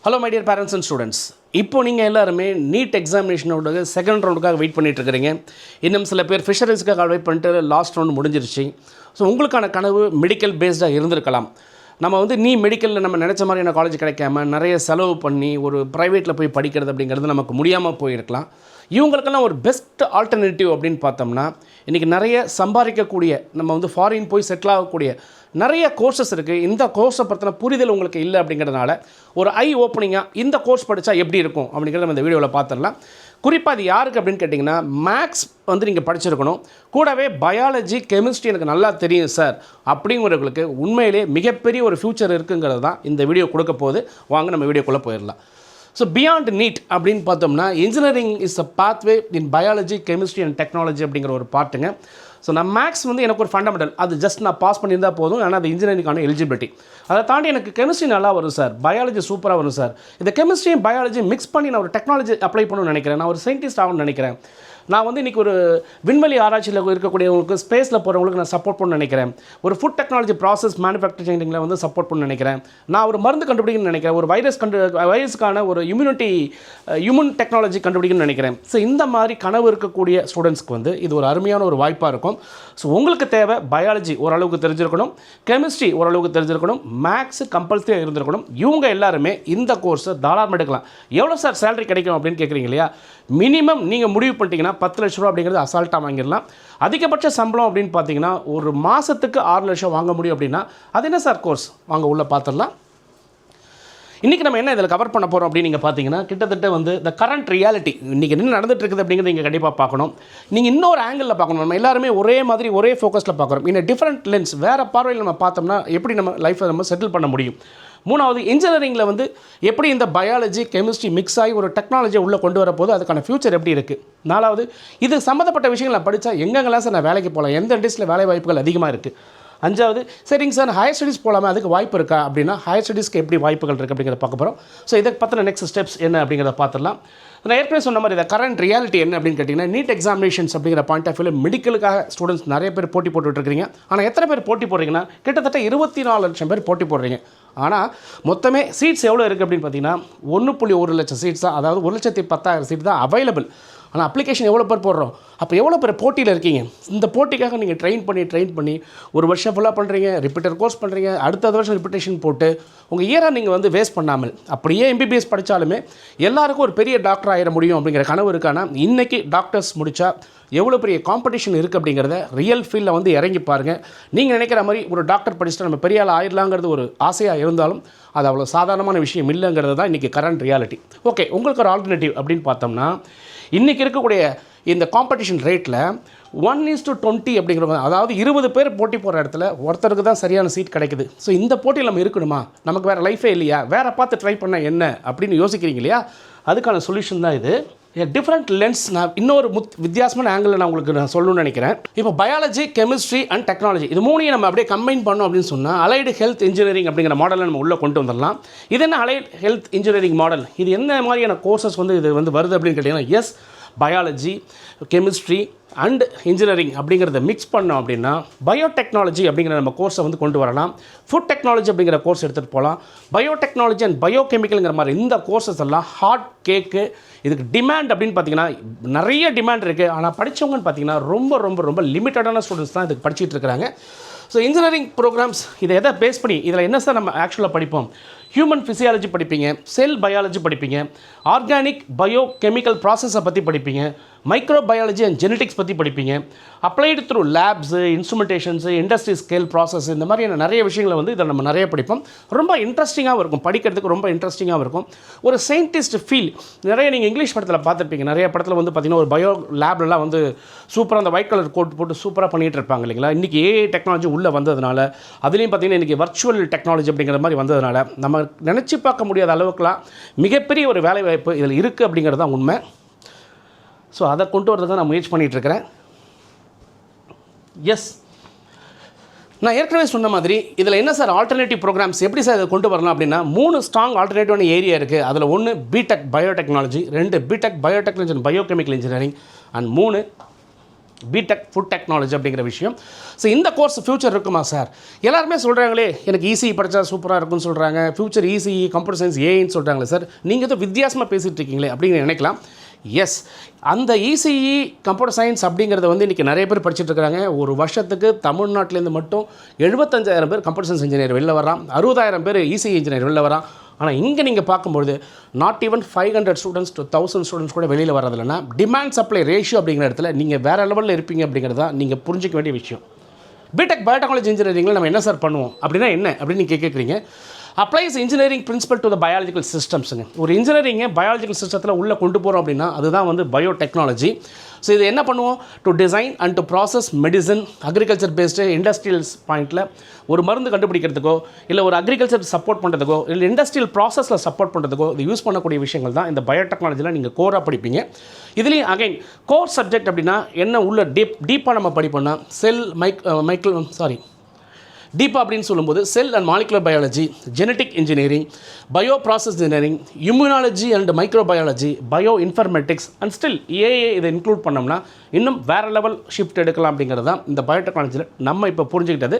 Hello my dear parents and students. இப்போ நீங்கள் எல்லாருமே நீட் எக்ஸாமினேஷனோட செகண்ட் ரவுண்டுக்காக வெயிட் பண்ணிட்டு இருக்கிறீங்க. இன்னும் சில பேர் ஃபிஷரிஸ்க்காக வெயிட் பண்ணிட்டு லாஸ்ட் ரவுண்ட் முடிஞ்சிருச்சு. ஸோ உங்களுக்கான கனவு மெடிக்கல் பேஸ்டாக இருந்திருக்கலாம். நம்ம நீ மெடிக்கலில் நம்ம நினச்ச மாதிரியான காலேஜ் கிடைக்காம நிறைய செலவு பண்ணி ஒரு ப்ரைவேட்டில் போய் படிக்கிறது அப்படிங்கிறது நமக்கு முடியாமல் போயிருக்கலாம். இவங்களுக்கெல்லாம் ஒரு பெஸ்ட் ஆல்டர்னேட்டிவ் அப்படின்னு பார்த்தோம்னா இன்றைக்கி நிறைய சம்பாதிக்கக்கூடிய நம்ம ஃபாரின் போய் செட்டில் ஆகக்கூடிய நிறைய கோர்சஸ் இருக்குது. இந்த கோர்ஸை பற்றின புரிதல் உங்களுக்கு இல்லை அப்படிங்கிறதுனால ஒரு ஐ ஓப்பனிங்காக இந்த கோர்ஸ் படித்தா எப்படி இருக்கும் அப்படிங்கிறத நம்ம இந்த வீடியோவில் பார்த்துடலாம். குறிப்பாக அது யாருக்கு அப்படின்னு கேட்டிங்கன்னா, மேக்ஸ் நீங்கள் படிச்சிருக்கணும், கூடவே பயாலஜி கெமிஸ்ட்ரி எனக்கு நல்லா தெரியும் சார் அப்படிங்கிறவங்களுக்கு உண்மையிலே மிகப்பெரிய ஒரு ஃப்யூச்சர் இருக்குங்கிறது தான் இந்த வீடியோ கொடுக்க போகுது. வாங்க நம்ம வீடியோக்குள்ளே போயிடலாம். ஸோ பியாண்ட் நீட் அப்படின்னு பார்த்தோம்னா engineering is a pathway in biology chemistry and technology அப்படிங்கிற ஒரு பார்ட்டுங்க. ஸோ நான் மேக்ஸ் எனக்கு ஒரு ஃபண்டமெண்டல், அது ஜஸ்ட் நான் பாஸ் பண்ணியிருந்தால் போதும். ஆனால் அது இன்ஜினியரிங்கான எலிஜிபிலிட்டி. அதை தாண்டி எனக்கு கெமிஸ்ட்ரி நல்லா வரும் சார், பயாலஜி சூப்பராக வரும் சார், இந்த கெமிஸ்ட்ரியும் பயாலஜி மிக்ஸ் பண்ணி நான் ஒரு டெக்னாலஜி அப்ளை பண்ணணும்னு நினைக்கிறேன், நான் ஒரு சயின்டிஸ்ட் ஆகணும்னு நினைக்கிறேன், நான் இன்றைக்கி ஒரு விண்வெளி ஆராய்ச்சியில் இருக்கக்கூடியவங்களுக்கு ஸ்பேஸில் போகிறவங்களுக்கு நான் சப்போர்ட் பண்ண நினைக்கிறேன், ஒரு ஃபுட் டெக்னாலஜி ப்ராசஸ் மேனுஃபேக்சரிங்கில் சப்போர்ட் பண்ண நினைக்கிறேன், நான் ஒரு மருந்து கண்டுபிடிக்கணும்னு நினைக்கிறேன், ஒரு வைரஸ்க்கான ஒரு ஹியூமன் டெக்னாலஜி கண்டுபிடிக்கணும்னு நினைக்கிறேன். ஸோ இந்த மாதிரி கனவு இருக்கக்கூடிய ஸ்டூடெண்ட்ஸ்க்கு இது ஒரு அருமையான ஒரு வாய்ப்பாக இருக்கும். ஸோ உங்களுக்கு தேவை பயாலஜி ஓரளவுக்கு தெரிஞ்சிருக்கணும், கெமிஸ்ட்ரி ஓரளவுக்கு தெரிஞ்சிருக்கணும், மேக்ஸு கம்பல்சரியாக இருந்திருக்கணும். இவங்க எல்லாருமே இந்த கோர்ஸை தாராளமாக எடுக்கலாம். எவ்வளோ சார் சேலரி கிடைக்கும் அப்படின்னு கேட்குறீங்க இல்லையா? மினிமம் நீங்கள் முடிவு பண்ணிட்டீங்கன்னா 10 லட்ச ரூபா அப்படிங்கிறது அசால்ட்டாக வாங்கிடலாம். அதிகபட்ச சம்பளம் அப்படின்னு பார்த்தீங்கன்னா ஒரு மாதத்துக்கு 6 லட்சம் வாங்க முடியும். அப்படின்னா அது என்ன சார் கோர்ஸ், வாங்க உள்ளே பார்த்துடலாம். இன்றைக்கி நம்ம என்ன இதில் கவர் பண்ண போகிறோம் அப்படின்னு நீங்கள் பார்த்தீங்கன்னா, கிட்டத்தட்ட த கரண்ட் ரியாலிட்டி இன்றைக்கி என்ன நடந்துட்டு இருக்குது அப்படிங்கிறது நீங்கள் கண்டிப்பாக பார்க்கணும். நீங்கள் இன்னொரு ஆங்கிளில் பார்க்கணும். நம்ம எல்லாருமே ஒரே மாதிரி ஒரே ஃபோக்கஸில் பார்க்குறோம். இன்னும் டிஃப்ரெண்ட் லென்ஸ், வேறு பார்வையில் நம்ம பார்த்தோம்னா எப்படி நம்ம லைஃப்பை நம்ம செட்டில் பண்ண முடியும். மூணாவது, இன்ஜினியரிங்கில் எப்படி இந்த பயாலஜி கெமிஸ்ட்ரி மிக்ஸ் ஆகி ஒரு டெக்னாலஜியை உள்ளே கொண்டு வரப்போது அதுக்கான ஃபியூச்சர் எப்படி இருக்குது. நாலாவது, இது சம்மந்தப்பட்ட விஷயங்கள் நான் படித்தா எங்கெங்கெல்லாம் சார் நான் வேலைக்கு போகலாம், எந்த இண்டஸ்ட்ரியில் வேலை வாய்ப்புகள் அதிகமாக இருக்குது. அஞ்சாவது, சரிங்க சார் ஹையர் ஸ்டடீஸ் போகலாமா, அதுக்கு வாய்ப்பு இருக்கா அப்படின்னா ஹையர் ஸ்டடீஸ்க்கு எப்படி வாய்ப்புகள் இருக்குது அப்படிங்கிறத பார்க்க போகிறோம். ஸோ இதை பற்றின நெக்ஸ்ட் ஸ்டெப்ஸ் என்ன அப்படிங்கிறத பார்த்துடலாம். நான் ஏற்கனவே சொன்ன மாதிரி இந்த கரண்ட் ரியாலிட்டி என்ன அப்படின்னு கேட்டிங்கன்னா, நீட் எக்ஸாமினேஷன்ஸ் அப்படிங்கிற பாயிண்ட் ஆஃப் வியூவில் மெடிக்கலுக்காக ஸ்டூடெண்ட்ஸ் நிறைய பேர் போட்டி போட்டுட்ருக்கீங்க. ஆனால் எத்தனை பேர் போட்டி போடுறீங்கன்னா, கிட்டத்தட்ட 24 லட்சம் பேர் போட்டி போடுறீங்க. ஆனால் மொத்தமே சீட்ஸ் எவ்வளோ இருக்குது அப்படின்னு பார்த்தீங்கன்னா 1.1 லட்சம் சீட்ஸ் தான், அதாவது 1,10,000 சீட் தான் அவைலபிள். ஆனால் அப்ளிகேஷன் எவ்வளோ பேர் போடுறோம், அப்போ எவ்வளோ பேர் போட்டியில் இருக்கீங்க. இந்த போட்டிக்காக நீங்கள் ட்ரெயின் பண்ணி ஒரு வருஷம் ஃபுல்லாக பண்ணுறீங்க, ரிப்பீட்டர் கோர்ஸ் பண்ணுறீங்க, அடுத்த வருஷம் ரிப்பீட்டேஷன் போட்டு உங்கள் இயரை நீங்கள் வேஸ்ட் பண்ணாமல் அப்படியே எம்பிபிஎஸ் படித்தாலுமே எல்லாருக்கும் ஒரு பெரிய டாக்டர் ஆகிட முடியும் அப்படிங்கிற கனவு இருக்கானா, இன்றைக்கி டாக்டர்ஸ் முடித்தா எவ்வளோ பெரிய காம்படிஷன் இருக்குது அப்படிங்கிறத ரியல் ஃபீல்டில் இறங்கி பாருங்கள். நீங்கள் நினைக்கிற மாதிரி ஒரு டாக்டர் படிச்சுட்டு நம்ம பெரிய ஆள் ஆயிடலாங்கிறது ஒரு ஆசையாக இருந்தாலும் அது அவ்வளோ சாதாரணமான விஷயம் இல்லைங்கிறது தான் இன்றைக்கி கரண்ட் ரியாலிட்டி. ஓகே, உங்களுக்கு ஒரு ஆல்டர்னேட்டிவ் அப்படின்னு பார்த்தோம்னா, இன்றைக்கி இருக்கக்கூடிய இந்த காம்படிஷன் ரேட்டில் 1:20 அப்படிங்கிற, அதாவது 20 பேர் போட்டி போகிற இடத்துல ஒருத்தருக்கு தான் சரியான சீட் கிடைக்குது. ஸோ இந்த போட்டியில் நம்ம இருக்கணுமா, நமக்கு வேறு லைஃபே இல்லையா, வேறு பார்த்து ட்ரை பண்ண என்ன அப்படின்னு யோசிக்கிறீங்க இல்லையா? அதுக்கான சொல்யூஷன் தான் இது. டிஃப்ரெண்ட் லென்ஸ், நான் இன்னொரு வித்தியாசமான ஆங்கிளில் நான் உங்களுக்கு சொல்லணும்னு நினைக்கிறேன். இப்போ பயாலஜி கெமிஸ்ட்ரி அண்ட் டெக்னாலஜி இது மூணையும் நம்ம அப்படியே கம்பைன் பண்ணோம் அப்படின்னு சொன்னால் அலைடு ஹெல்த் இன்ஜினியரிங் அப்படிங்கிற மாடலை நம்ம உள்ளே கொண்டு வந்துடலாம். இது என்ன அலைடு ஹெல்த் இன்ஜினியரிங் மாடல், இது என்ன மாதிரியான கோர்சஸ் இது வருது அப்படின்னு கேட்டிங்கன்னா, yes biology chemistry and engineering அப்படிங்கிறத மிக்ஸ் பண்ணோம் அப்படின்னா பயோடெக்னாலஜி அப்படிங்கிற நம்ம கோர்ஸை கொண்டு வரலாம். ஃபுட் டெக்னாலஜி அப்படிங்கிற கோர்ஸ் எடுத்துகிட்டு போகலாம். பயோடெக்னாலஜி அண்ட் பயோகெமிக்கல்ங்கிற மாதிரி இந்த கோர்சஸ் எல்லாம் ஹாட் கேக்கு. இதுக்கு டிமாண்ட் அப்படின்னு பார்த்தீங்கன்னா நிறைய டிமாண்ட் இருக்குது. ஆனால் படித்தவங்கன்னு பார்த்தீங்கன்னா ரொம்ப ரொம்ப ரொம்ப லிமிட்டடான ஸ்டூடெண்ட்ஸ் தான் இதுக்கு படிச்சுட்டு இருக்கிறாங்க. ஸோ இன்ஜினியரிங் ப்ரோக்ராம்ஸ் இதை எதை பேஸ் பண்ணி இதில் என்ன சார் நம்ம ஆக்சுவலாக படிப்போம், ஹியூமன் ஃபிசியாலஜி படிப்பீங்க, செல் பயாலஜி படிப்பீங்க, ஆர்கானிக் பயோ கெமிக்கல் ப்ராசஸை பற்றி படிப்பீங்க, மைக்ரோ பயாலஜி அண்ட் ஜெனட்டிக்ஸ் பற்றி படிப்பீங்க, applied through labs instrumentations industry scale process, இந்த மாதிரியான நிறைய விஷயங்களை இதில் நம்ம நிறைய படிப்போம். ரொம்ப இன்ட்ரெஸ்டிங்காகவும் இருக்கும், படிக்கிறதுக்கு ரொம்ப இன்ட்ரெஸ்டிங்காகவும் இருக்கும். ஒரு சயின்டிஸ்ட் ஃபீல் நிறைய நீங்கள் இங்கிலீஷ் படத்தில் பார்த்துருப்பீங்க. நிறைய படத்தில் பார்த்திங்கன்னா ஒரு பயோ லேப்லலாம் சூப்பராக அந்த ஒயிட் கலர் கோட் போட்டு சூப்பராக பண்ணிகிட்டு இருப்பாங்க இல்லைங்களா? இன்றைக்கி ஏஐ டெக்னாலஜி உள்ளே வந்ததுனால, அதுலேயும் பார்த்திங்கன்னா இன்றைக்கி வர்ச்சுவல் டெக்னாலஜி அப்படிங்கிற மாதிரி வந்ததுனால நம்ம நினச்சி பார்க்க முடியாத அளவுக்குலாம் மிகப்பெரிய ஒரு வேலைவாய்ப்பு இதில் இருக்குது அப்படிங்கிறது தான் உண்மை. ஸோ அதை கொண்டு வரதுக்கு நான் முயற்சி பண்ணிகிட்ருக்கிறேன். எஸ், நான் ஏற்கனவே சொன்ன மாதிரி இதில் என்ன சார் ஆல்டர்னேட்டிவ் ப்ரோக்ராம்ஸ் எப்படி சார் இதை கொண்டு வரலாம் அப்படின்னா, 3 ஸ்ட்ராங் ஆல்டர்னேட்டிவான ஏரியா இருக்குது. அதில் 1 BTech biotechnology, 2 BTech biotechnology and biochemical engineering, and 3 BTech food technology அப்படிங்கிற விஷயம். ஸோ இந்த கோர்ஸ் ஃப்யூச்சர் இருக்குமா சார்? எல்லாருமே சொல்கிறாங்களே எனக்கு இசிஇ படித்தா சூப்பராக இருக்குன்னு சொல்கிறாங்க, ஃப்யூச்சர் இசிஇ கம்ப்யூட்டர் சயின்ஸ் ஏஐன்னு சொல்கிறாங்களே சார், நீங்கள் எதுவும் வித்தியாசமாக பேசிகிட்டு இருக்கீங்களே அப்படின்னு நினைக்கலாம். எஸ், அந்த இசிஇ கம்ப்யூட்டர் சயின்ஸ் அப்படிங்கிறத வந்து இன்றைக்கி நிறைய பேர் படிச்சுட்டு இருக்காங்க. ஒரு வருஷத்துக்கு தமிழ்நாட்டிலேருந்து மட்டும் 75,000 பேர் கம்ப்யூட்டர் சயின்ஸ் இன்ஜினியர் வெளில வரான், 60,000 பேர் இசிஇ இன்ஜினியர் வெளில வரான். ஆனால் இங்கே நீங்கள் பார்க்கும்பொழுது not even 500 students to 1000 students கூட வெளியில் வரதில்லைன்னா டிமாண்ட் சப்ளை ரேஷியோ அப்படிங்கிற இடத்துல நீங்கள் வேறு லெவலில் இருப்பீங்க அப்படிங்கிறது தான் நீங்கள் புரிஞ்சிக்க வேண்டிய விஷயம். பிடெக் பயோடெக்னாலஜி இன்ஜினியரிங்கில் நம்ம என்ன சார் பண்ணுவோம் அப்படின்னா என்ன அப்படின்னு நீங்கள் கேட்குறீங்க. Applies engineering principle to the biological சிஸ்டம்ஸுங்க. ஒரு இன்ஜினியரிங்கை பயாலஜிக்கல் சிஸ்டத்தில் உள்ளே கொண்டு போகிறோம் அப்படின்னா அதுதான் வந்து பயோடெக்னாலஜி. ஸோ இது என்ன பண்ணுவோம், to design and to process medicine, agriculture based industrials பாயிண்டில் ஒரு மருந்து கண்டுபிடிக்கிறதுக்கோ இல்லை ஒரு அக்ரிகல்ச்சர் சப்போர்ட் பண்ணுறதுக்கோ இல்லை இண்டஸ்ட்ரியல் ப்ராசஸில் சப்போர்ட் பண்ணுறதுக்கோ இது யூஸ் பண்ணக்கூடிய விஷயங்கள் தான் இந்த பயோடெக்னாலஜியில் நீங்கள் கோராக படிப்பீங்க. இதுலேயும் அகைன் கோர் சப்ஜெக்ட் அப்படின்னா என்ன உள்ள டீப்பாக நம்ம படிப்போம்னா டீப்பாக அப்படின்னு சொல்லும்போது cell and molecular biology, genetic engineering, bio process engineering, immunology and microbiology, bio informatics and still ஏஏ இதை இன்க்ளூட் பண்ணோம்னா இன்னும் வேறு லெவல் ஷிஃப்ட் எடுக்கலாம் அப்படிங்கிறது தான் இந்த பயோடெக்னாலஜியில் நம்ம இப்போ புரிஞ்சுக்கிட்டது.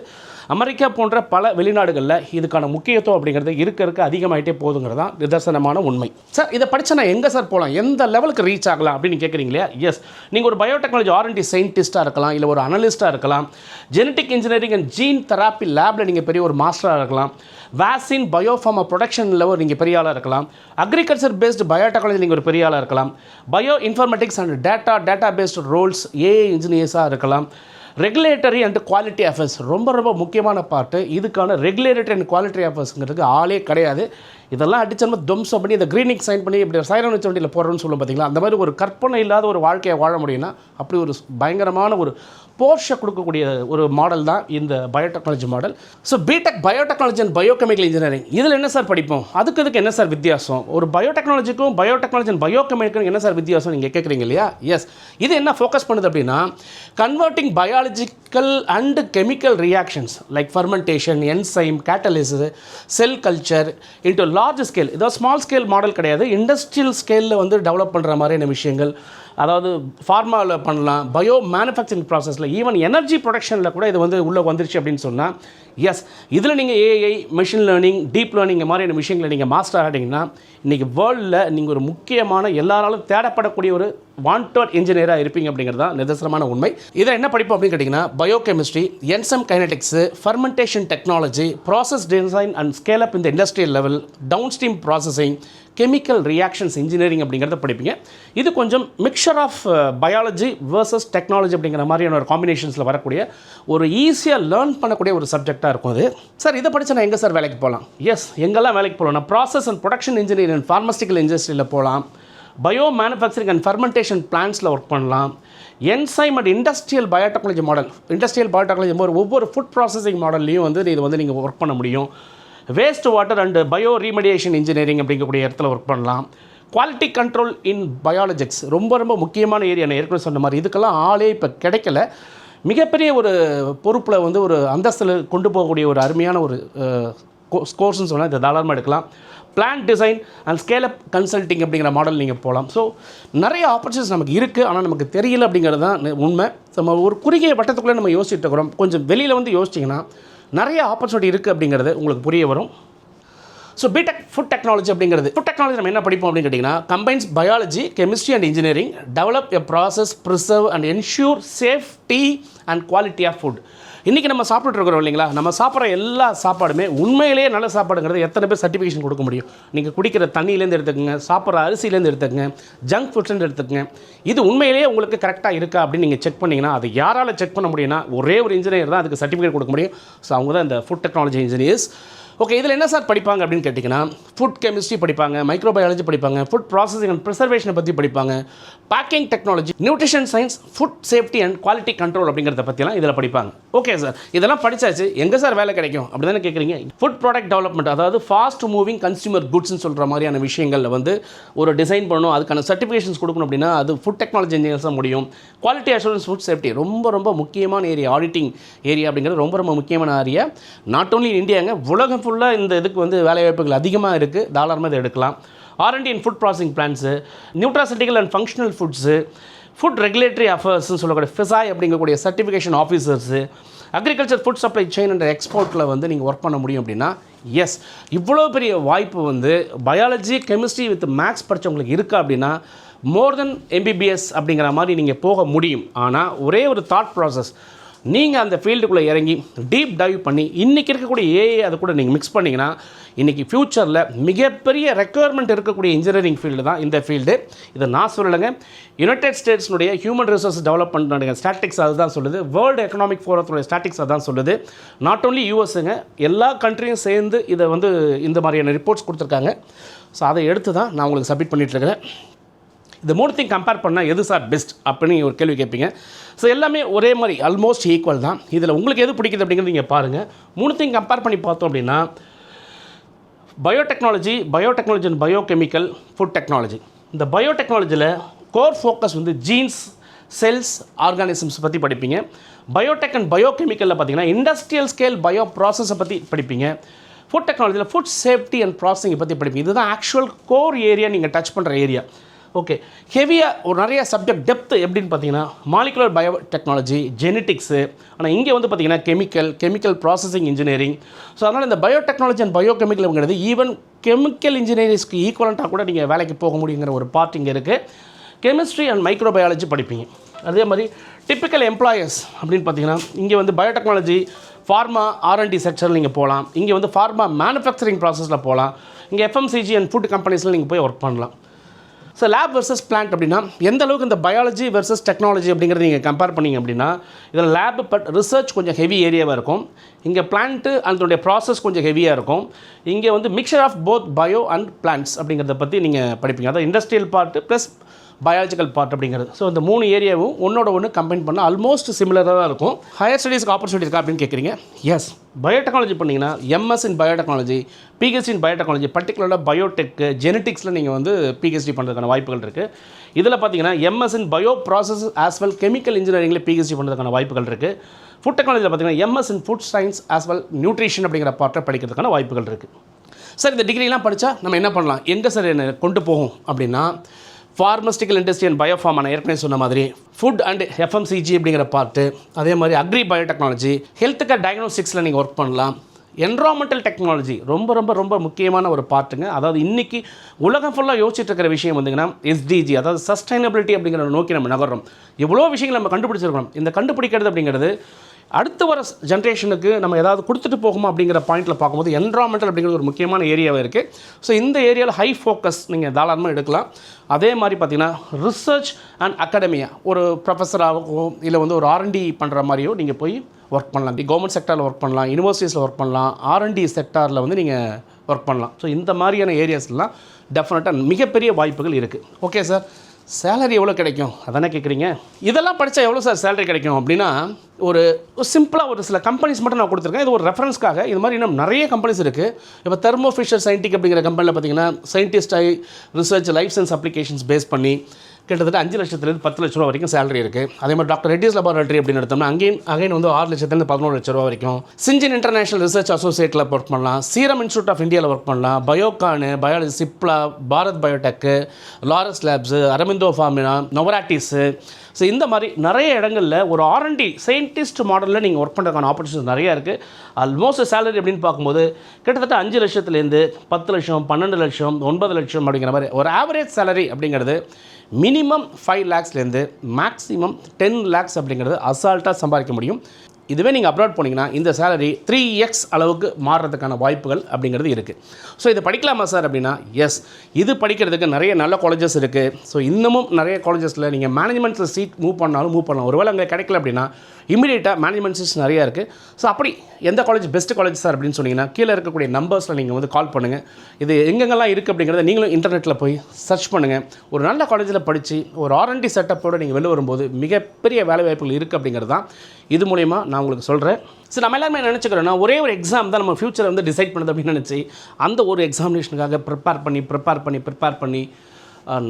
அமெரிக்கா போன்ற பல வெளிநாடுகளில் இதுக்கான முக்கியத்துவம் அப்படிங்கிறது இருக்க அதிகமாகிட்டே போதுங்கிறது தான் நிதர்சனமான உண்மை. சார் இதை படித்தா நான் எங்கே சார் போகலாம், எந்த லெவலுக்கு ரீச் ஆகலாம் அப்படின்னு கேட்குறீங்களே. எஸ், நீங்கள் ஒரு பயோடெக்னாலஜி R&D சயின்டிஸ்ட்டாக இருக்கலாம், இல்லை ஒரு அனலிஸ்ட்டாக இருக்கலாம், genetic engineering and gene therapy லேபில் நீங்கள் பெரிய ஒரு மாஸ்டராக இருக்கலாம், வேக்சின் பயோஃபார்மா ப்ரொடக்ஷனில் ஒரு நீங்கள் பெரிய ஆளாக இருக்கலாம், அக்ரிகல்ச்சர் பேஸ்டு பயோடெக்னாலஜி நீங்கள் ஒரு பெரிய ஆளாக இருக்கலாம், bio informatics and data based roles AI இன்ஜினியர்ஸாக இருக்கலாம், ரெகுலேட்டரி அண்ட் குவாலிட்டி அஃபேர்ஸ் ரொம்ப முக்கியமான பார்ட்டு. இதுக்கான ரெகுலேட்டரி அண்ட் குவாலிட்டி அஃபேர்ஸுங்கிறதுக்கு ஆளே கிடையாது. இதெல்லாம் அடிச்சமா துவம்சம் பண்ணி இந்த க்ரீனிக் சைன் பண்ணி இப்படி சைரன் வச்ச வண்டியில் போடுறோன்னு சொல்லும் பார்த்தீங்களா, அந்த மாதிரி ஒரு கற்பனை இல்லாத ஒரு வாழ்க்கையை வாழ முடியும்னா அப்படி ஒரு பயங்கரமான ஒரு போர்ஷை கொடுக்கக்கூடிய ஒரு மாடல் தான் இந்த biotechnology model. So BTech biotechnology and biochemical engineering இதில் என்ன சார் படிப்போம், அதுக்கு என்ன சார் வித்தியாசம், ஒரு பயோடெக்னாலஜி அண்ட் பயோகெமிக்கல் என்ன சார் வித்தியாசம் நீங்கள் கேட்குறீங்க இல்லையா. எஸ், இது என்ன ஃபோக்கஸ் பண்ணுது அப்படின்னா converting biological and chemical reactions like fermentation, enzyme, catalysis, cell culture into large scale. இதோ ஸ்மால் ஸ்கேல் மாடல் கிடையாது, இண்டஸ்ட்ரியல் ஸ்கேலில் வந்து டெவலப் பண்ணுற மாதிரியான விஷயங்கள். அதாவது ஃபார்மாவில் பண்ணலாம், பயோ மேனுஃபேக்சரிங் ப்ராசஸில், ஈவன் எனர்ஜி ப்ரொடக்ஷனில் கூட இது வந்து உள்ளே வந்துருச்சு அப்படின்னு சொன்னால் எஸ், இதில் நீங்கள் AI, machine learning, deep learning மாதிரியான விஷயங்களை நீங்கள் மாஸ்டர் ஆகிட்டிங்கன்னா இன்றைக்கி வேர்ல்டில் நீங்கள் ஒரு முக்கியமான எல்லாராலும் தேடப்படக்கூடிய ஒரு வாண்டட் இன்ஜினியராக இருப்பீங்க அப்படிங்கிறது தான் நிதர்சனமான உண்மை. இதை என்ன படிப்போம் அப்படின்னு கேட்டிங்கன்னா biochemistry, enzyme kinetics, fermentation technology, process design and scale up இந்த industrial level, downstream processing, chemical reactions engineering அப்படிங்கிறத படிப்பீங்க. இது கொஞ்சம் mixture of biology versus technology அப்படிங்கிற மாதிரியான ஒரு காம்பினேஷன்ஸில் வரக்கூடிய ஒரு ஈஸியாக லேர்ன் பண்ணக்கூடிய ஒரு சப்ஜெக்டாக இருக்கும் அது. சார் இதை படித்தா நான் எங்கே சார் வேலைக்கு போகலாம்? எஸ், எங்கெல்லாம் வேலைக்கு போகலாம், நான் process and production engineering and pharmaceutical இண்டஸ்ட்ரியில் போகலாம், பயோ மேனுஃபேக்சரிங் அண்ட் ஃபர்மெண்டேஷன் பிளான்ஸில் ஒர்க் பண்ணலாம், enzyme and industrial biotechnology model, industrial biotechnology ஒவ்வொரு ஃபுட் ப்ராசஸிங் மாடல்லையும் வந்து இது வந்து நீங்கள் ஒர்க் பண்ண முடியும், waste water and bio remediation engineering அப்படிங்கக்கூடிய இடத்துல ஒர்க் பண்ணலாம், குவாலிட்டி கண்ட்ரோல் இன் பயாலஜிக்ஸ் ரொம்ப முக்கியமான ஏரியா. நான் ஏற்கனவே சொன்ன மாதிரி இதுக்கெல்லாம் ஆளே இப்போ கிடைக்கல. மிகப்பெரிய ஒரு பொறுப்பில் வந்து ஒரு அந்தஸ்தில் கொண்டு போகக்கூடிய ஒரு அருமையான ஒரு கோர்ஸ்னு சொன்னால் இதை தாராளமாக எடுக்கலாம். Plan design and scale up consulting அப்படிங்கிற மாடல் நீங்கள் போகலாம். ஸோ நிறைய ஆப்பர்ச்சுனிட்டிஸ் நமக்கு இருக்குது, ஆனால் நமக்கு தெரியல அப்படிங்கிறது தான் உண்மை. நம்ம ஒரு குறுகிய வட்டத்துக்குள்ளே நம்ம யோசிச்சுட்டு இருக்கிறோம். கொஞ்சம் வெளியில் வந்து யோசிச்சிங்கன்னா நிறைய ஆப்பர்ச்சுனிட்டி இருக்குது அப்படிங்கிறது உங்களுக்கு புரிய வரும். ஸோ பிடெக் ஃபுட் டெக்னாலஜி அப்படிங்கிறது, ஃபுட் டெக்னாலஜி நம்ம என்ன படிப்போம் அப்படின்னு கேட்டிங்கன்னா combines biology, chemistry and engineering, develop a process, preserve and ensure safety and quality of food. இன்றைக்கி நம்ம சாப்பிட்டு இருக்கிறோம் இல்லைங்களா, நம்ம சாப்பிட்ற எல்லா சாப்பாடுமே உண்மையிலேயே நல்ல சாப்பாடுங்கிறது எத்தனை பேர் சர்டிஃபிகேஷன் கொடுக்க முடியும்? நீங்கள் குடிக்கிற தண்ணியிலேருந்து எடுத்துக்கங்க, சாப்பிட்ற அரிசியிலேருந்து எடுத்துக்கங்க, ஜங்க் ஃபுட்ஸ்லேருந்து எடுத்துக்கங்க, இது உண்மையிலேயே உங்களுக்கு கரெக்டாக இருக்கா அப்படின்னு நீங்கள் செக் பண்ணிங்கன்னா அது யாரால் செக் பண்ண முடியும்னா ஒரே ஒரு இன்ஜினியர் தான் அதுக்கு சர்டிஃபிகேட் கொடுக்க முடியும். ஸோ அவங்க தான் இந்த ஃபுட் டெக்னாலஜி இன்ஜினியர்ஸ். ஓகே, இதில் என்ன சார் படிப்பாங்க அப்படின்னு கேட்டிங்கன்னா ஃபுட் கெமிஸ்ட்ரி படிப்பாங்க, மைக்ரோபயாலஜி படிப்பாங்க, ஃபுட் ப்ராசஸிங் அண்ட் ப்ரிசர்வேஷனை பற்றி படிப்பாங்க, packing technology, nutrition science, food safety and quality control அப்படிங்கிறத பற்றிலாம் இதில் படிப்பாங்க. ஓகே சார், இதெல்லாம் படித்தாச்சு, எங்கே சார் வேலை கிடைக்கும் அப்படி தானே கேட்குறீங்க? ஃபுட் ப்ராடக்ட் டெவலப்மெண்ட், அதாவது ஃபாஸ்ட் மூவிங் கன்சியூமர் குட்ஸ்னு சொல்கிற மாதிரியான விஷயங்களில் வந்து ஒரு டிசைன் பண்ணணும், அதுக்கான சர்டிஃபிகேஷன்ஸ் கொடுக்கணும் அப்படின்னா அது ஃபுட் டெக்னாலஜி இன்ஜினியர்ஸ் தான் முடியும். குவாலிட்டி அஷூரன்ஸ், ஃபுட் சேஃப்டி ரொம்ப முக்கியமான ஏரியா, ஆடிட்டிங் ஏரியா அப்படிங்கிறது ரொம்ப முக்கியமான ஏரியா. நாட் ஓன்லி இந்தியாங்க, உலகம் ஃபுல்லாக இந்த இதுக்கு வந்து வேலைவாய்ப்புகள் அதிகமாக இருக்குது, தாராளமாக இதை எடுக்கலாம். R&D in food processing plants, nutraceutical and functional foods, food regulatory அஃபேர்ஸ்னு சொல்லக்கூடிய ஃபிசாய் அப்படிங்கக்கூடிய certification officers, agriculture food supply chain and எக்ஸ்போர்ட்டில் வந்து நீங்கள் ஒர்க் பண்ண முடியும் அப்படின்னா எஸ், இவ்வளோ பெரிய வாய்ப்பு வந்து பயாலஜி கெமிஸ்ட்ரி வித் மேக்ஸ் படித்தவங்களுக்கு இருக்கா அப்படின்னா மோர் தென் எம்பிபிஎஸ் அப்படிங்கிற மாதிரி நீங்கள் போக முடியும். ஆனால் ஒரே ஒரு தாட் ப்ராசஸ், நீங்கள் அந்த ஃபீல்டுக்குள்ளே இறங்கி டீப் டைவ் பண்ணி இன்றைக்கி இருக்கக்கூடிய ஏஐ அதை கூட நீங்கள் மிக்ஸ் பண்ணிங்கன்னா இன்றைக்கி ஃப்யூச்சரில் மிகப்பெரிய ரெக்குயர்மெண்ட் இருக்கக்கூடிய இன்ஜினியரிங் ஃபீல்டு தான் இந்த ஃபீல்டு. இதை நான் சொல்லலைங்க, யுனைடெட் ஸ்டேட்ஸ்னுடைய ஹியூமன் ரிசோர்ஸ் டெவலப்மெண்ட் ஸ்டாட்டிக்ஸ் அதுதான் சொல்லுது, வேர்ல்டு எக்கனாமிக் ஃபோரத்துடைய ஸ்டாட்டிக்ஸ் அதுதான் சொல்லுது. நாட் ஓன்லி யூஎஸ்ங்க, எல்லா கண்ட்ரியும் சேர்ந்து இதை வந்து இந்த மாதிரியான ரிப்போர்ட்ஸ் கொடுத்துருக்காங்க. ஸோ அதை எடுத்து தான் நான் உங்களுக்கு சப்மிட் பண்ணிகிட்ருக்கிறேன். இந்த மூணுத்தையும் கம்பேர் பண்ணால் எது சார் பெஸ்ட் அப்படின்னு ஒரு கேள்வி கேட்பீங்க. ஸோ எல்லாமே ஒரே மாதிரி ஆல்மோஸ்ட் ஈக்குவல் தான். இதில் உங்களுக்கு எது பிடிக்குது அப்படிங்கிறது நீங்கள் பாருங்கள். மூணுத்தையும் கம்பேர் பண்ணி பார்த்தோம் அப்படின்னா biotechnology and biochemical, food technology. இந்த பயோடெக்னாலஜியில் கோர் ஃபோக்கஸ் வந்து ஜீன்ஸ், செல்ஸ், ஆர்கானிசம்ஸ் பற்றி படிப்பீங்க. பயோடெக் அண்ட் பயோகெமிக்கலில் பார்த்தீங்கன்னா இண்டஸ்ட்ரியல் ஸ்கேல் பயோ ப்ராசஸை பற்றி படிப்பீங்க. ஃபுட் டெக்னாலஜியில் ஃபுட் சேஃப்டி அண்ட் ப்ராசஸிங்கை பற்றி படிப்பீங்க. இதுதான் ஆக்சுவல் கோர் ஏரியா, நீங்கள் டச் பண்ணுற ஏரியா. ஓகே, ஹெவியாக ஒரு நிறைய சப்ஜெக்ட் டெப்த் எப்படின்னு பார்த்தீங்கன்னா மாலிகுலர் பயோடெக்னாலஜி, ஜெனட்டிக்ஸு. ஆனால் இங்கே வந்து பார்த்தீங்கன்னா கெமிக்கல் ப்ராசஸிங் இன்ஜினியரிங். ஸோ அதனால் இந்த பயோடெக்னாலஜி அண்ட் பயோகெமிக்கல்ங்கிறது ஈவன் கெமிக்கல் இன்ஜினியரிங்ஸ்க்கு ஈக்குவலண்ட்டாக கூட நீங்கள் வேலைக்கு போக முடியுங்கிற ஒரு பார்ட் இங்கே இருக்குது. கெமிஸ்ட்ரி அண்ட் மைக்ரோபயாலஜி படிப்பீங்க. அதே மாதிரி டிப்பிக்கல் எம்ப்ளாயர்ஸ் அப்படின்னு பார்த்தீங்கன்னா இங்கே வந்து பயோடெக்னாலஜி ஃபார்மா R&D செக்டரில் நீங்கள் போகலாம். இங்கே வந்து ஃபார்மா மேனுஃபேக்சரிங் ப்ராசஸில் போகலாம். இங்கே FMCG அண்ட் ஃபுட் கம்பெனிஸில் நீங்கள் போய் ஒர்க் பண்ணலாம். ஸோ லேப் வெர்சஸ் பிளான்ட் அப்படின்னா எந்த அளவுக்கு இந்த பயாலஜி வெர்சஸ் டெக்னாலஜி அப்படிங்கிறத நீங்கள் கம்பேர் பண்ணிங்க அப்படின்னா இதில் லேப் பட் ரிசர்ச் கொஞ்சம் ஹெவி ஏரியாவாக இருக்கும். இங்கே பிளான்ட்டு அதனுடைய ப்ராசஸ் கொஞ்சம் ஹெவியாக இருக்கும். இங்கே வந்து mixture of both bio and plants அப்படிங்கிறத பற்றி நீங்கள் படிப்பீங்க. அதாவது industrial part plus biological part அப்படிங்கிறது. ஸோ இந்த மூணு ஏரியாவும் ஒன்றோட ஒன்று கம்பைன் பண்ணால் ஆல்மோஸ்ட் சிமிலராக தான் இருக்கும். ஹையர் ஸ்டடீஸ்க்கு ஆப்பர்ச்சுனிட்டி இருக்கா அப்படின்னு கேட்குறீங்க. எஸ், பயோடெக்னாலஜி பண்ணிங்கன்னா MS in biotechnology, PhD in biotechnology, பர்டிகுலராக பயோடெக்கு, ஜெனட்டிக்ஸில் நீங்கள் வந்து PhD பண்ணுறதுக்கான வாய்ப்புகள் இருக்குது. இதில் பார்த்தீங்கன்னா MS in bio process as well chemical இன்ஜினியரிங்கில் PhD பண்ணுறதுக்கான வாய்ப்புகள் இருக்குது. ஃபுட் டெக்னாலஜியில் பார்த்தீங்கன்னா MS in food science as well nutrition அப்படிங்கிற பார்ட்டை படிக்கிறதுக்கான வாய்ப்புகள் இருக்குது. சார் இந்த டிகிரிலாம் படித்தா நம்ம என்ன பண்ணலாம், எங்கே சார் என்ன கொண்டு போகும் அப்படின்னா ஃபார்மஸ்டிக்கல் இண்டஸ்ட்ரி அண்ட் பயோஃபார்மா, நான் ஏற்கனவே சொன்ன மாதிரி ஃபுட் அண்ட் FMCG அப்படிங்கிற பார்ட்டு, அதே மாதிரி அக்ரி பயோடெக்னாலஜி, ஹெல்த் கேர் டயக்னோஸ்டிக்ஸில் நீங்கள் ஒர்க் பண்ணலாம். என்விரான்மெண்டல் டெக்னாலஜி ரொம்ப ரொம்ப ரொம்ப முக்கியமான ஒரு பார்ட்டுங்க. அதாவது இன்றைக்கி உலகம் ஃபுல்லாக யோசிச்சுட்டு இருக்கிற விஷயம் வந்துங்கன்னா SDG, அதாவது சஸ்டைனபிலிட்டி அப்படிங்கிற நோக்கி நம்ம நகர்றோம். எவ்வளோ விஷயங்கள் நம்ம கண்டுபிடிச்சிருக்கோம். இந்த கண்டுபிடிக்கிறது அப்படிங்கிறது அடுத்து வர ஜென்ரேஷனுக்கு நம்ம ஏதாவது கொடுத்துட்டு போகுமா அப்படிங்கிற பாயிண்டில் பார்க்கும்போது என்விரான்மெண்டல் அப்படிங்கிறது ஒரு முக்கியமான ஏரியாவாக இருக்குது. ஸோ இந்த ஏரியாவில் ஹை ஃபோக்கஸ் நீங்கள் தாராளமாக எடுக்கலாம். அதே மாதிரி பார்த்திங்கன்னா ரிசர்ச் அண்ட் அகாடமியா, ஒரு ப்ரொஃபஸராகவோ இல்லை வந்து ஒரு R&D பண்ணுற மாதிரியோ நீங்கள் போய் ஒர்க் பண்ணலாம். கவர்மெண்ட் செக்டாரில் ஒர்க் பண்ணலாம், யூனிவர்சிட்டிஸில் ஒர்க் பண்ணலாம், R&D செக்டாரில் வந்து நீங்கள் ஒர்க் பண்ணலாம். ஸோ இந்த மாதிரியான ஏரியாஸ்லாம் டெஃபினட்டாக மிகப்பெரிய வாய்ப்புகள் இருக்குது. ஓகே சார், சேலரி எவ்வளோ கிடைக்கும் அதானே கேட்குறீங்க. இதெல்லாம் படித்தா எவ்வளோ சார் சேலரி கிடைக்கும் அப்படின்னா ஒரு சிம்பிளாக ஒரு சில கம்பெனிஸ் மட்டும் நான் கொடுத்துருக்கேன். இது ஒரு ரெஃபரன்ஸ்க்காக. இது மாதிரி இன்னும் நிறைய கம்பெனிஸ் இருக்குது. இப்போ தெர்மோ ஃபிஷர் சயின்டிக் அப்படிங்கிற கம்பெனியில் பார்த்தீங்கன்னா சயின்டிஸ்டாகி research life science applications base பண்ணி கிட்டத்தட்ட 5 லட்சத்துலேருந்து 10 லட்ச ரூபா வரைக்கும் சேலரி இருக்குது. அதே மாதிரி டாக்டர் ரெட்டிஸ் லெபார்டரி அப்படின்னு எடுத்தோம்னா அகைன் வந்து 6 லட்சத்துலேருந்து 11 லட்ச ரூபா வரைக்கும். சிஞ்சின் இன்டர்நேஷனல் ரிசர்ச் அசோசியேட்டில் ஒர்க் பண்ணலாம். சீரம் இன்ஸ்டியூட் ஆஃப் இந்தியாவில் ஒர்க் பண்ணலாம். Biocon, biology, Cipla, Bharat biotech, Laurus labs, Aurobindo ஃபார்மினா, நொவராட்டிஸு. ஸோ இந்த மாதிரி நிறைய இடங்களில் ஒரு R&D சயின்டிஸ்ட் மாடலில் நீங்கள் ஒர்க் பண்ணுறதுக்கான ஆப்பர்ச்சுனிட்டிஸ் நிறையா இருக்குது. ஆல்மோஸ்ட் சேலரி அப்படின்னு பார்க்கும்போது கிட்டத்தட்ட 5 லட்சத்துலேருந்து 10 லட்சம், 12 லட்சம், 9 லட்சம் அப்படிங்கிற மாதிரி ஒரு ஆவரேஜ் சேலரி அப்படிங்கிறது மினிமம் 5 லேக்ஸ்லேருந்து மேக்ஸிமம் 10 லேக்ஸ் அப்படிங்கிறது அசால்ட்டாக சம்பாதிக்க முடியும். இதுவே நீங்கள் அப்ராட் போனீங்கன்னா இந்த சேலரி 3x அளவுக்கு மாறுறதுக்கான வாய்ப்புகள் அப்படிங்கிறது இருக்குது. ஸோ இதை படிக்கலாமா சார் அப்படின்னா எஸ், இது படிக்கிறதுக்கு நிறைய நல்ல காலேஜஸ் இருக்குது. ஸோ இன்னமும் நிறைய காலேஜஸில் நீங்கள் மேனேஜ்மெண்ட்டில் சீட் மூவ் பண்ணலாம். ஒருவேளை அங்கே கிடைக்கல அப்படின்னா இமீடியட்டாக மேனேஜ்மெண்ட் சீட்ஸ் நிறையா இருக்குது. ஸோ அப்படி எந்த காலேஜ் பெஸ்ட் காலேஜ் சார் அப்படின்னு சொன்னீங்கன்னா கீழே இருக்கக்கூடிய நம்பர்ஸில் நீங்கள் வந்து கால் பண்ணுங்கள். இது எங்கெங்கெல்லாம் இருக்குது அப்படிங்கிறத நீங்களும் இன்டர்நெட்டில் போய் சர்ச் பண்ணுங்கள். ஒரு நல்ல காலேஜில் படித்து ஒரு R&D செட்டப்போடு நீங்கள் வெளில வரும்போது மிகப்பெரிய வேலை வாய்ப்புகள் இருக்குது அப்படிங்கிறது தான் இது மூலயமா நான் உங்களுக்கு சொல்கிறேன். சரி, நம்ம எல்லாருமே நினச்சிக்கிறோன்னா ஒரே ஒரு எக்ஸாம் தான் நம்ம ஃப்யூச்சரை வந்து டிசைட் பண்ணுது அப்படின்னு நினச்சி அந்த ஒரு எக்ஸாமினேஷனுக்காக ப்ரிப்பேர் பண்ணி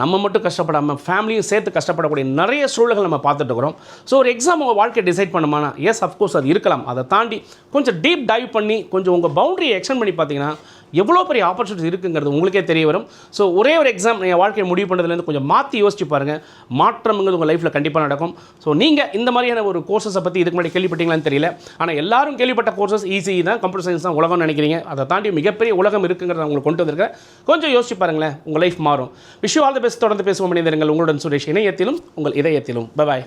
நம்ம மட்டும் கஷ்டப்படாமல் ஃபேமிலியும் சேர்த்து கஷ்டப்படக்கூடிய நிறைய சூழல்கள் நம்ம பார்த்துட்டு இருக்கிறோம். ஸோ ஒரு எக்ஸாம் உங்கள் வாழ்க்கையை டிசைட் பண்ணுமானா எஸ், அஃப்கோர்ஸ் அது இருக்கலாம். அதை தாண்டி கொஞ்சம் டீப் டைவ் பண்ணி கொஞ்சம் உங்கள் பவுண்டரியை எக்ஸ்டெண்ட் பண்ணி பார்த்தீங்கன்னா எவ்வளோ பெரிய ஆப்பர்ச்சுனிட்டி இருக்குங்கிறது உங்களுக்கே தெரிய வரும். ஸோ ஒரே ஒரு எக்ஸாம் நீங்கள் வாழ்க்கையை முடிவு பண்ணுறதுலேருந்து கொஞ்சம் மாற்றி யோசிச்சு பாருங்கள், மாற்றம்ங்கிறது உங்கள் லைஃப்பில் கண்டிப்பாக நடக்கும். ஸோ நீங்கள் இந்த மாதிரியான ஒரு கோர்சஸை பற்றி இதுக்கு முன்னாடி கேள்விப்பட்டீங்களான்னு தெரியல, ஆனால் எல்லாரும் கேள்விப்பட்ட கோர்சஸ் ஈஸி தான், கம்ப்யூட்டர் சயின்ஸ் தான் உலகம்னு நினைக்கிறீங்க. அதை தாண்டி மிகப்பெரிய உலகம் இருக்குங்கிறத உங்களுக்கு கொண்டு வந்திருக்கேன். கொஞ்சம் யோசிச்சு பாருங்களேன், உங்கள் லைஃப் மாறும். Wish you all the best. தொடர்ந்து பேசுவோம். இணைந்திருங்கள். உங்களுடன் சுரேஷ், இணையத்திலும் உங்கள் இதயத்திலும். Bye bye.